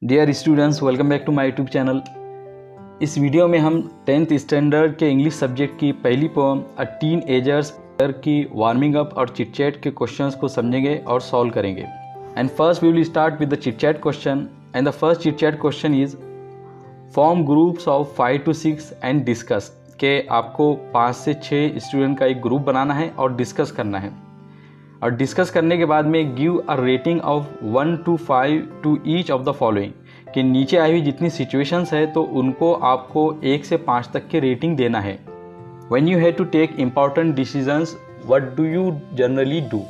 Dear students, welcome back to my YouTube channel. इस video में हम 10th स्टैंडर्ड के इंग्लिश सब्जेक्ट की पहली पोएम अ टीन एजर्स की वार्मिंग अप और चिटचैट के क्वेश्चंस को समझेंगे और सॉल्व करेंगे। And first we will start with the chitchat question. And the first chitchat question is form groups of 5 to 6 and discuss. के आपको 5 से 6 स्टूडेंट का एक ग्रुप बनाना है और डिस्कस करना है। और डिस्कस करने के बाद में give a rating of 1 to 5 to each of the following. कि नीचे आई हुई जितनी सिचुएशंस है तो उनको आपको 1 से 5 तक की रेटिंग देना है। When you have to take important decisions what do you generally do.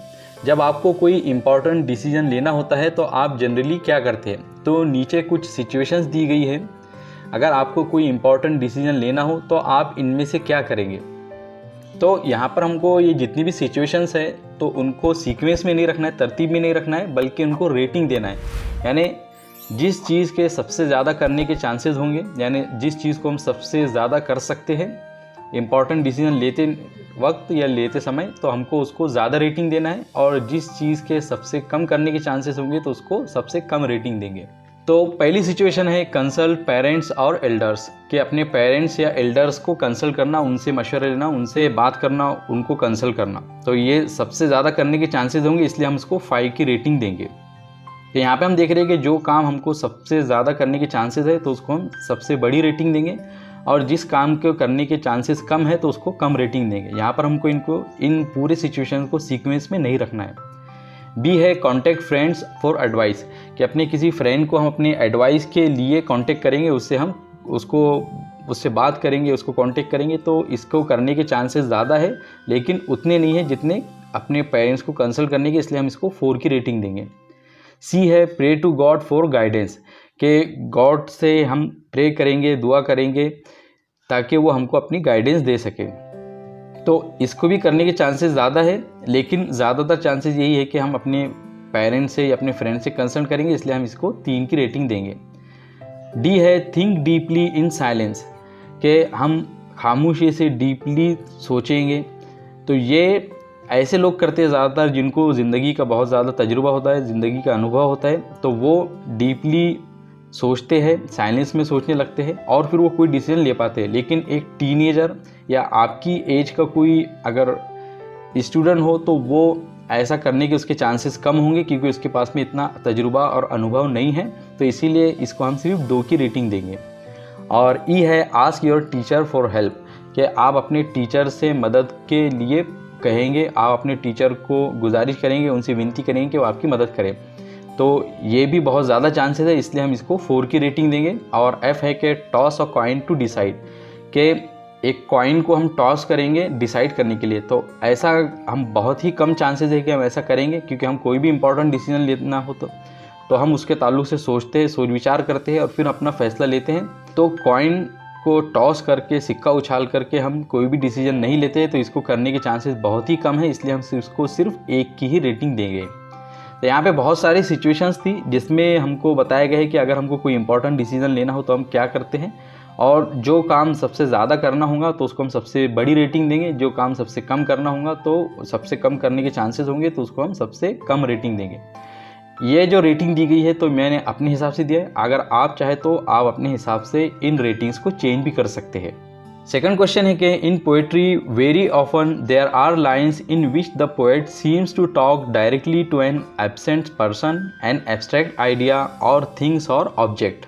जब आपको कोई इम्पॉर्टेंट डिसीजन लेना होता है तो आप जनरली क्या करते हैं। तो नीचे कुछ सिचुएशंस दी गई है। अगर आपको कोई इम्पॉर्टेंट डिसीजन लेना हो तो आप इनमें से क्या करेंगे। तो यहाँ पर हमको ये जितनी भी सिचुएशंस है तो उनको सीक्वेंस में नहीं रखना है, तरतीब में नहीं रखना है, बल्कि उनको रेटिंग देना है। यानी जिस चीज़ के सबसे ज़्यादा करने के चांसेस होंगे, यानी जिस चीज़ को हम सबसे ज़्यादा कर सकते हैं इम्पॉर्टेंट डिसीजन लेते वक्त या लेते समय, तो हमको उसको ज़्यादा रेटिंग देना है। और जिस चीज़ के सबसे कम करने के चांसेस होंगे तो उसको सबसे कम रेटिंग देंगे। तो पहली सिचुएशन है कंसल्ट पेरेंट्स और एल्डर्स। कि अपने पेरेंट्स या एल्डर्स को कंसल्ट करना, उनसे मशवरा लेना, उनसे बात करना, उनको कंसल्ट करना। तो ये सबसे ज़्यादा करने के चांसेस होंगे, इसलिए हम इसको 5 की रेटिंग देंगे। तो यहाँ पे हम देख रहे हैं कि जो काम हमको सबसे ज़्यादा करने के चांसेस है तो उसको हम सबसे बड़ी रेटिंग देंगे, और जिस काम को करने के चांसेस कम है तो उसको कम रेटिंग देंगे। यहाँ पर हमको इन पूरे सिचुएशन को सीक्वेंस में नहीं रखना है। बी है कॉन्टैक्ट फ्रेंड्स फॉर एडवाइस। कि अपने किसी फ्रेंड को हम अपने एडवाइस के लिए कांटेक्ट करेंगे, उससे बात करेंगे, उसको कांटेक्ट करेंगे। तो इसको करने के चांसेस ज़्यादा है, लेकिन उतने नहीं है जितने अपने पेरेंट्स को कंसल्ट करने के, इसलिए हम इसको 4 की रेटिंग देंगे। सी है pray to God for guidance. कि गॉड से हम प्रे करेंगे, दुआ करेंगे ताकि वो हमको अपनी गाइडेंस दे सके। तो इसको भी करने के चांसेस ज़्यादा है, लेकिन ज़्यादातर चांसेस यही है कि हम अपने पेरेंट्स से या अपने फ्रेंड से कंसल्ट करेंगे, इसलिए हम इसको 3 की रेटिंग देंगे। डी है थिंक डीपली इन साइलेंस। कि हम खामोशी से डीपली सोचेंगे। तो ये ऐसे लोग करते हैं ज़्यादातर जिनको ज़िंदगी का बहुत ज़्यादा तजुर्बा होता है, ज़िंदगी का अनुभव होता है। तो वो डीपली सोचते हैं, साइलेंस में सोचने लगते हैं और फिर वो कोई डिसीजन ले पाते हैं। लेकिन एक टीनेजर या आपकी एज का कोई अगर स्टूडेंट हो तो वो ऐसा करने के उसके चांसेस कम होंगे, क्योंकि उसके पास में इतना तजुर्बा और अनुभव नहीं है। तो इसीलिए इसको हम सिर्फ 2 की रेटिंग देंगे। और ई है ask your teacher for help. कि आप अपने टीचर से मदद के लिए कहेंगे, आप अपने टीचर को गुजारिश करेंगे, उनसे विनती करेंगे कि वो आपकी मदद करें। तो ये भी बहुत ज़्यादा चांसेस है, इसलिए हम इसको 4 की रेटिंग देंगे। और एफ है कि toss a coin to decide. कि एक कॉइन को हम टॉस करेंगे डिसाइड करने के लिए। तो ऐसा हम बहुत ही कम चांसेस है कि हम ऐसा करेंगे, क्योंकि हम कोई भी इंपॉर्टेंट डिसीजन लेना हो तो हम उसके ताल्लुक से सोचते हैं, सोच विचार करते हैं और फिर अपना फैसला लेते हैं। तो कॉइन को टॉस करके, सिक्का उछाल करके हम कोई भी डिसीजन नहीं लेते हैं। तो इसको करने के चांसेस बहुत ही कम है, इसलिए हम इसको सिर्फ 1 की ही रेटिंग देंगे। तो यहाँ पे बहुत सारी सिचुएशंस थी जिसमें हमको बताया गया है कि अगर हमको कोई इंपॉर्टेंट डिसीजन लेना हो तो हम क्या करते हैं, और जो काम सबसे ज़्यादा करना होगा तो उसको हम सबसे बड़ी रेटिंग देंगे, जो काम सबसे कम करना होगा तो सबसे कम करने के चांसेस होंगे तो उसको हम सबसे कम रेटिंग देंगे। ये जो रेटिंग दी गई है तो मैंने अपने हिसाब से दिया है। अगर आप चाहे तो आप अपने हिसाब से इन रेटिंग्स को चेंज भी कर सकते हैं। सेकंड क्वेश्चन है कि in poetry very often there are lines in which the poet seems to talk directly to an absent person, an abstract idea or things or object.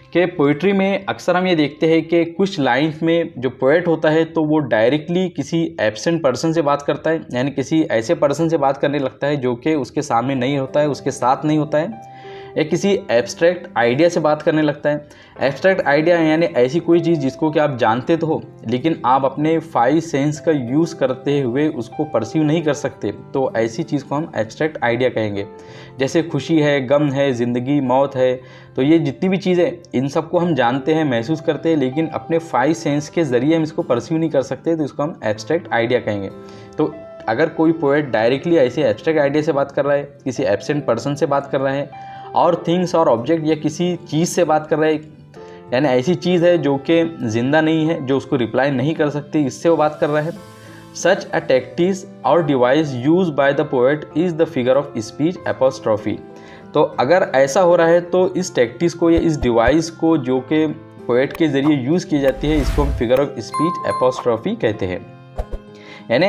के पोइट्री में अक्सर हम ये देखते हैं कि कुछ लाइन्स में जो पोएट होता है तो वो डायरेक्टली किसी एब्सेंट पर्सन से बात करता है, यानी किसी ऐसे पर्सन से बात करने लगता है जो कि उसके सामने नहीं होता है, उसके साथ नहीं होता है, या किसी एब्स्ट्रैक्ट आइडिया से बात करने लगता है। एब्स्ट्रैक्ट आइडिया यानी ऐसी कोई चीज़ जिसको कि आप जानते तो हो, लेकिन आप अपने 5 सेंस का यूज़ करते हुए उसको परसीव नहीं कर सकते, तो ऐसी चीज़ को हम एब्स्ट्रैक्ट आइडिया कहेंगे। जैसे खुशी है, गम है, ज़िंदगी, मौत है। तो ये जितनी भी चीज़ें, इन सबको हम जानते हैं, महसूस करते हैं, लेकिन अपने 5 सेंस के ज़रिए हम इसको परसीव नहीं कर सकते, तो इसको हम एब्स्ट्रैक्ट आइडिया कहेंगे। तो अगर कोई पोएट डायरेक्टली ऐसे एब्स्ट्रैक्ट आइडिया से बात कर रहा है, किसी एब्सेंट पर्सन से बात कर रहा है, और थिंग्स और ऑब्जेक्ट या किसी चीज़ से बात कर रहा है, यानी ऐसी चीज़ है जो कि ज़िंदा नहीं है, जो उसको रिप्लाई नहीं कर सकती, इससे वो बात कर रहा है। सच अ टैक्टिस और device use by the poet is the figure of speech apostrophe. तो अगर ऐसा हो रहा है तो इस टैक्टिस को या इस डिवाइस को जो कि पोएट के ज़रिए यूज़ की जाती है, इसको हम फिगर ऑफ स्पीच एपोस्ट्रॉफी कहते हैं। यानी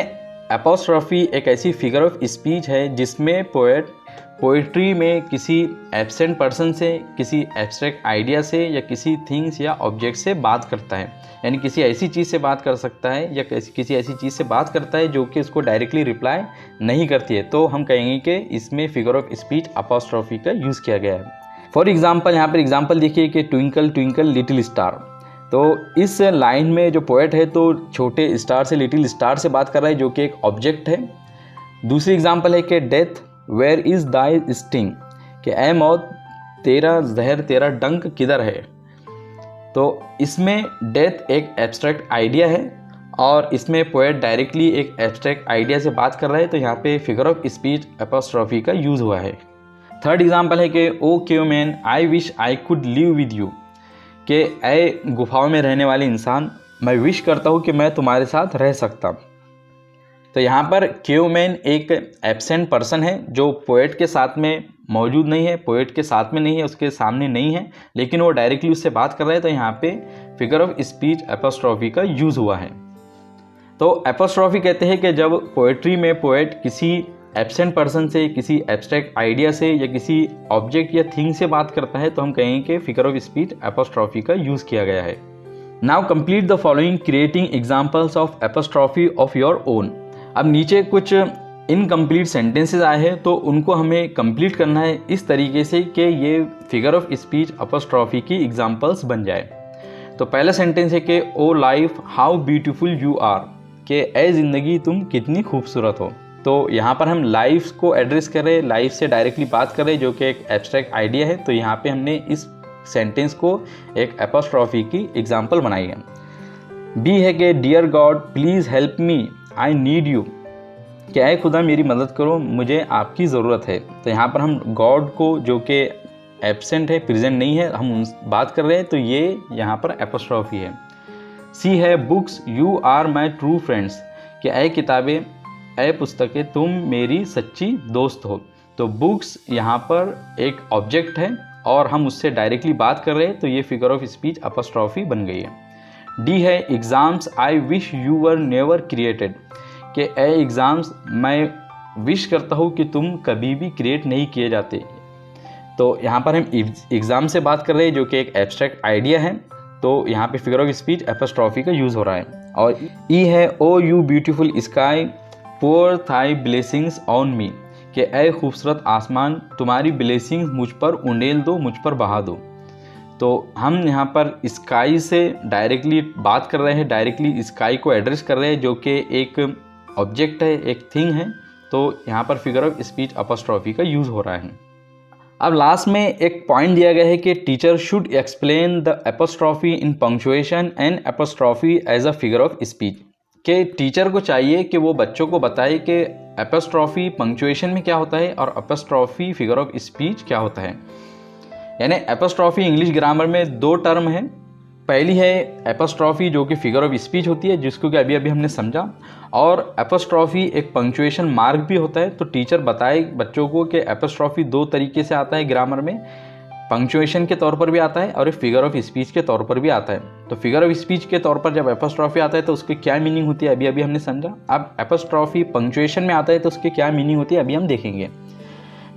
एपोस्ट्रॉफी एक ऐसी फिगर ऑफ स्पीच है जिसमें पोएट पोइट्री में किसी एब्सेंट पर्सन से, किसी एब्स्ट्रैक्ट आइडिया से या किसी थिंग्स या ऑब्जेक्ट से बात करता है। यानी किसी ऐसी चीज़ से बात कर सकता है या किसी ऐसी चीज़ से बात करता है जो कि उसको डायरेक्टली रिप्लाई नहीं करती है, तो हम कहेंगे कि इसमें फिगर ऑफ स्पीच एपोस्ट्रॉफी का यूज़ किया गया है। फॉर एग्जाम्पल, यहाँ पर एग्जाम्पल देखिए कि ट्विंकल ट्विंकल लिटिल स्टार। तो इस लाइन में जो पोएट है तो छोटे स्टार से, लिटिल स्टार से बात कर रहा है जो कि एक ऑब्जेक्ट है। दूसरी एग्जाम्पल है कि death where is thy sting, कि ऐ मौत तेरा जहर, तेरा डंक किधर है। तो इसमें डेथ एक एब्स्ट्रैक्ट आइडिया है और इसमें पोएट डायरेक्टली एक एब्स्ट्रैक्ट आइडिया से बात कर रहा है, तो यहाँ पे फिगर ऑफ स्पीच एपोस्ट्रॉफी का यूज़ हुआ है। थर्ड एग्जाम्पल है कि O cave man I wish I could live with you, कि ऐ गुफाओं में रहने वाले इंसान, मैं विश करता हूँ कि मैं तुम्हारे साथ रह सकता। तो यहाँ पर केव मैन एक एब्सेंट पर्सन है जो पोएट के साथ में मौजूद नहीं है, पोएट के साथ में नहीं है, उसके सामने नहीं है, लेकिन वो डायरेक्टली उससे बात कर रहा है, तो यहाँ पे फिगर ऑफ स्पीच एपोस्ट्रॉफी का यूज़ हुआ है। तो एपोस्ट्रॉफी कहते हैं कि जब पोएट्री में पोएट किसी एब्सेंट पर्सन से, किसी एब्स्ट्रैक्ट आइडिया से या किसी ऑब्जेक्ट या थिंग से बात करता है, तो हम कहेंगे कि फिगर ऑफ स्पीच एपोस्ट्रॉफी का यूज़ किया गया है। Now complete the following creating examples of apostrophe of your own. अब नीचे कुछ इनकम्प्लीट सेंटेंसेस आए हैं, तो उनको हमें कंप्लीट करना है इस तरीके से कि ये फिगर ऑफ स्पीच एपोस्ट्रॉफी की एग्जाम्पल्स बन जाए। तो पहला सेंटेंस है कि O life how beautiful you are, कि ए ज़िंदगी तुम कितनी खूबसूरत हो। तो यहाँ पर हम लाइफ को एड्रेस कर रहे हैं, लाइफ से डायरेक्टली बात कर रहे हैं जो कि एक एब्स्ट्रैक्ट आइडिया है, तो यहाँ पे हमने इस सेंटेंस को एक एपोस्ट्रॉफी की एग्जाम्पल बनाई है। बी है कि dear God please help me I need you, कि ऐ खुदा मेरी मदद करो, मुझे आपकी ज़रूरत है। तो यहाँ पर हम गॉड को जो कि एब्सेंट है, प्रेजेंट नहीं है, हम उन बात कर रहे हैं, तो ये यहाँ पर एपोस्ट्रॉफी है। सी है books you are my true friends, कि ऐ किताबें, ऐ पुस्तकें तुम मेरी सच्ची दोस्त हो। तो बुक्स यहाँ पर एक ऑब्जेक्ट है और हम उससे डायरेक्टली बात कर रहे हैं, तो ये फिगर ऑफ स्पीच एपोस्ट्रॉफी बन गई है। डी है exams I wish you were never created, कि ए एग्ज़ाम्स मैं विश करता हूँ कि तुम कभी भी क्रिएट नहीं किए जाते। तो यहाँ पर हम एग्ज़ाम से बात कर रहे हैं जो कि एक एब्स्ट्रैक्ट आइडिया है, तो यहाँ पे फिगर ऑफ स्पीच एपोस्ट्रॉफी का यूज़ हो रहा है। और ई है O you beautiful sky pour thy blessings on me, कि ए खूबसूरत आसमान तुम्हारी ब्लेसिंग्स मुझ पर उंडेल दो, मुझ पर बहा दो। तो हम यहाँ पर स्काई से डायरेक्टली बात कर रहे हैं, डायरेक्टली स्काई को एड्रेस कर रहे हैं जो कि एक ऑब्जेक्ट है, एक थिंग है, तो यहाँ पर फिगर ऑफ स्पीच एपोस्ट्रॉफी का यूज़ हो रहा है। अब लास्ट में एक पॉइंट दिया गया है कि teacher should explain the apostrophe in punctuation and apostrophe as a figure of speech, कि टीचर को चाहिए कि वो बच्चों को बताए कि एपोस्ट्रॉफी पंक्चुएशन में क्या होता है और एपोस्ट्रॉफी फिगर ऑफ स्पीच क्या होता है। यानी एपोस्ट्रॉफी इंग्लिश ग्रामर में दो टर्म है। पहली है एपोस्ट्रॉफी जो कि फिगर ऑफ स्पीच होती है, जिसको कि अभी अभी हमने समझा, और एपोस्ट्रॉफी एक पंक्चुएशन मार्क भी होता है। तो टीचर बताए बच्चों को कि एपोस्ट्रॉफी दो तरीके से आता है ग्रामर में, पंक्चुएशन के तौर पर भी आता है और फिगर ऑफ स्पीच के तौर पर भी आता है। तो फिगर ऑफ स्पीच के तौर पर जब एपोस्ट्रॉफी आता है तो उसकी क्या मीनिंग होती है अभी अभी हमने समझा। अब एपोस्ट्रॉफी पंक्चुएशन में आता है तो उसकी क्या मीनिंग होती है अभी हम देखेंगे।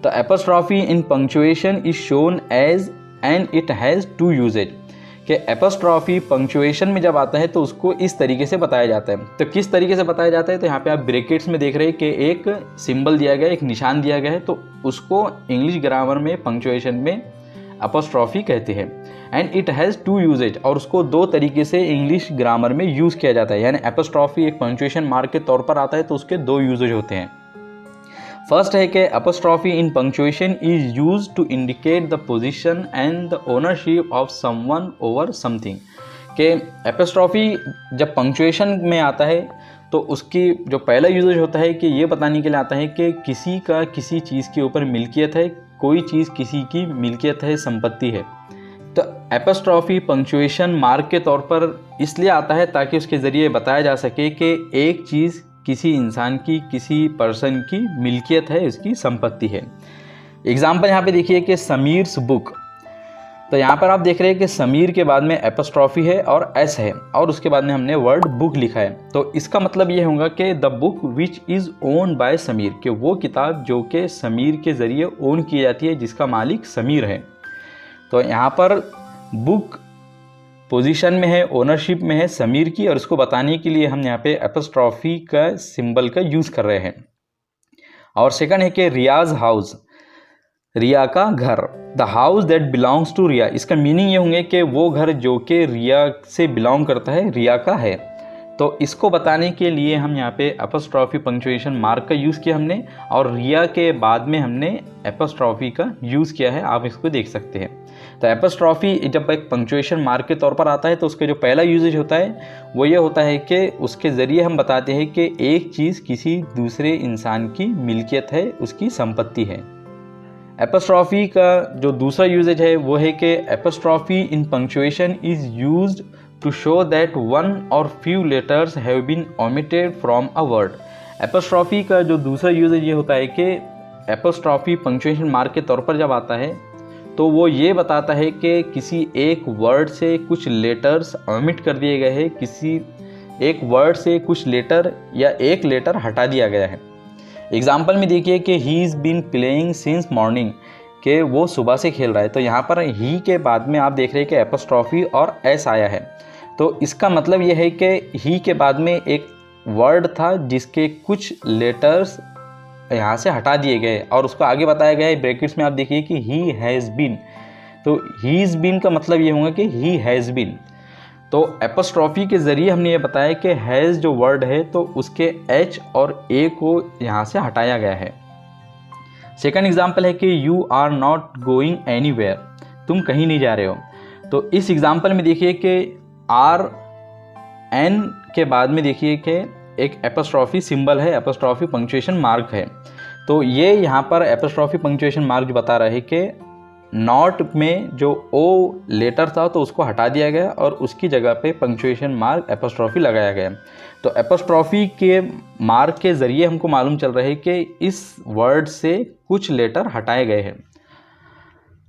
तो apostrophe in punctuation is shown as and it has two usages, कि एपोस्ट्रॉफी पंक्चुएशन में जब आता है तो उसको इस तरीके से बताया जाता है। तो किस तरीके से बताया जाता है, तो यहाँ पे आप ब्रैकेट्स में देख रहे हैं कि एक सिंबल दिया गया है, एक निशान दिया गया है, तो उसको इंग्लिश ग्रामर में पंक्चुएशन में एपोस्ट्रॉफी कहते हैं। And it has two usages, और उसको दो तरीके से इंग्लिश ग्रामर में यूज़ किया जाता है। यानी एपोस्ट्रॉफी एक पंक्चुएशन मार्क के तौर पर आता है तो उसके दो यूजेज होते हैं। फर्स्ट है कि apostrophe in punctuation is use to indicate the position and the ownership of someone over something, कि एपोस्ट्रॉफी जब पंक्चुएशन में आता है तो उसकी जो पहला यूजेज होता है कि ये बताने के लिए आता है कि किसी का किसी चीज़ के ऊपर मिल्कियत है, कोई चीज़ किसी की मिल्कियत है, संपत्ति है। तो एपोस्ट्रॉफी पंक्चुएशन मार्क के तौर पर इसलिए आता है ताकि उसके ज़रिए बताया जा सके कि एक चीज़ किसी इंसान की, किसी पर्सन की मिल्कियत है, उसकी संपत्ति है। एग्जाम्पल यहाँ पे देखिए कि समीर्स बुक, तो यहाँ पर आप देख रहे हैं कि समीर के बाद में एपोस्ट्रॉफी है और एस है और उसके बाद में हमने वर्ड बुक लिखा है। तो इसका मतलब ये होगा कि the book which is owned by Sameer, कि वो किताब जो कि समीर के ज़रिए ओन की जाती है, जिसका मालिक समीर है। तो यहाँ पर बुक पोजीशन में है, ओनरशिप में है समीर की, और इसको बताने के लिए हम यहाँ पे एपोस्ट्रॉफी का सिंबल का यूज़ कर रहे हैं। और सेकंड है कि रियाज हाउस, रिया का घर, the house that belongs to Riya, इसका मीनिंग ये होंगे कि वो घर जो कि रिया से बिलोंग करता है, रिया का है। तो इसको बताने के लिए हम यहाँ पे एपोस्ट्रॉफी पंक्चुएशन मार्क का यूज़ किया हमने, और रिया के बाद में हमने एपोस्ट्रॉफी का यूज़ किया है, आप इसको देख सकते हैं। तो एपोस्ट्रॉफी जब एक पंक्चुएशन मार्क के तौर पर आता है तो उसका जो पहला यूजेज होता है वो ये होता है कि उसके ज़रिए हम बताते हैं कि एक चीज़ किसी दूसरे इंसान की मिल्कियत है, उसकी संपत्ति है। एपोस्ट्रॉफी का जो दूसरा यूजेज है वो है कि apostrophe in punctuation is used to show that one or few letters have been omitted from a word. Apostrophe का जो दूसरा यूजेज ये होता है कि एपोस्ट्रॉफी पंक्चुएशन मार्क के तौर पर जब आता है तो वो ये बताता है कि किसी एक वर्ड से कुछ लेटर्स ओमिट कर दिए गए हैं, किसी एक वर्ड से कुछ लेटर या एक लेटर हटा दिया गया है। एग्जाम्पल में देखिए कि he is been playing since morning, कि वो सुबह से खेल रहा है। तो यहाँ पर ही के बाद में आप देख रहे हैं कि एपोस्ट्रॉफी और एस आया है। तो इसका मतलब ये है कि ही के बाद में एक वर्ड था जिसके कुछ लेटर्स यहाँ से हटा दिए गए और उसको आगे बताया गया है ब्रैकेट्स में, आप देखिए कि ही हैज़ बीन। तो ही इज़ बीन का मतलब ये होगा कि ही हैज़ बीन। तो एपोस्ट्रॉफी के ज़रिए हमने ये बताया कि हैज़ जो वर्ड है तो उसके एच और ए को यहाँ से हटाया गया है। सेकंड एग्जाम्पल है कि you are not going anywhere, तुम कहीं नहीं जा रहे हो। तो इस एग्जाम्पल में देखिए कि आर एन के बाद में देखिए कि एक एपोस्ट्रॉफी सिंबल है, एपोस्ट्रॉफी पंक्चुएशन मार्क है। तो ये यहाँ पर एपोस्ट्रॉफी पंक्चुएशन मार्क जो बता रहा है कि नॉट में जो ओ लेटर था तो उसको हटा दिया गया और उसकी जगह पे पंक्चुएशन मार्क एपोस्ट्रॉफी लगाया गया। तो एपोस्ट्रॉफी के मार्क के ज़रिए हमको मालूम चल रहा है कि इस वर्ड से कुछ लेटर हटाए गए हैं।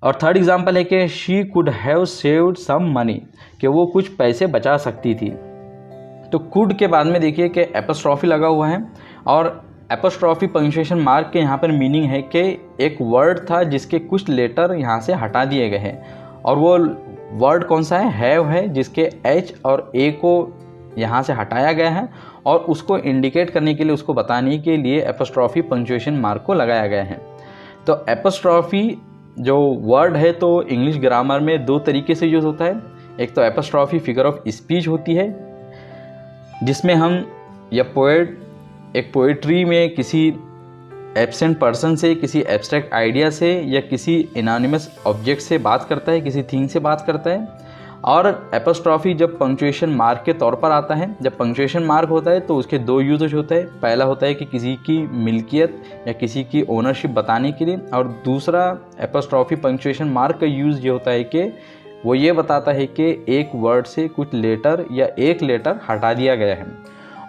और थर्ड एग्जांपल है कि she could have saved some money, कि वो कुछ पैसे बचा सकती थी। तो कुड के बाद में देखिए कि एपोस्ट्रॉफी लगा हुआ है और एपोस्ट्रॉफी पंक्चुएशन मार्क के यहाँ पर मीनिंग है कि एक वर्ड था जिसके कुछ लेटर यहाँ से हटा दिए गए हैं, और वो वर्ड कौन सा है, हैव है, जिसके एच और ए को यहाँ से हटाया गया है और उसको इंडिकेट करने के लिए, उसको बताने के लिए एपोस्ट्रॉफी पंक्चुएशन मार्क को लगाया गया है। तो एपोस्ट्रॉफी जो वर्ड है तो इंग्लिश ग्रामर में दो तरीके से यूज़ होता है। एक तो एपोस्ट्रॉफी फिगर ऑफ स्पीच होती है जिसमें हम या पोएट एक पोइट्री में किसी एब्सेंट पर्सन से, किसी एब्स्ट्रैक्ट आइडिया से या किसी एनोनिमस ऑब्जेक्ट से बात करता है, किसी थिंग से बात करता है। और एपोस्ट्रॉफी जब पंक्चुएशन मार्क के तौर पर आता है, जब पंक्चुएशन मार्क होता है तो उसके दो यूजेज होते हैं। पहला होता है कि किसी की मिल्कियत या किसी की ओनरशिप बताने के लिए, और दूसरा एपोस्ट्रॉफी पंक्चुएशन मार्क का यूज़ ये होता है कि वो ये बताता है कि एक वर्ड से कुछ लेटर या एक लेटर हटा दिया गया है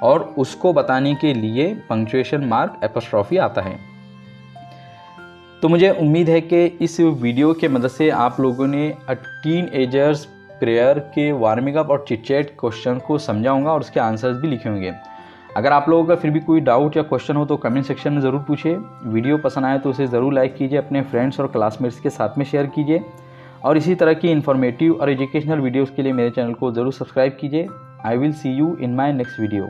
और उसको बताने के लिए पंक्चुएशन मार्क एपोस्ट्रॉफी आता है। तो मुझे उम्मीद है कि इस वीडियो के मदद से आप लोगों ने टीनएजर्स प्रेयर के वार्मिंग अप और चिट-चैट क्वेश्चन को समझा होगा और उसके आंसर्स भी लिखे होंगे। अगर आप लोगों का फिर भी कोई डाउट या क्वेश्चन हो तो कमेंट सेक्शन में ज़रूर पूछिए। वीडियो पसंद आए तो उसे ज़रूर लाइक कीजिए, अपने फ्रेंड्स और क्लासमेट्स के साथ में शेयर कीजिए, और इसी तरह की इन्फॉर्मेटिव और एजुकेशनल वीडियोज़ के लिए मेरे चैनल को ज़रूर सब्सक्राइब कीजिए। I will see you in my next video.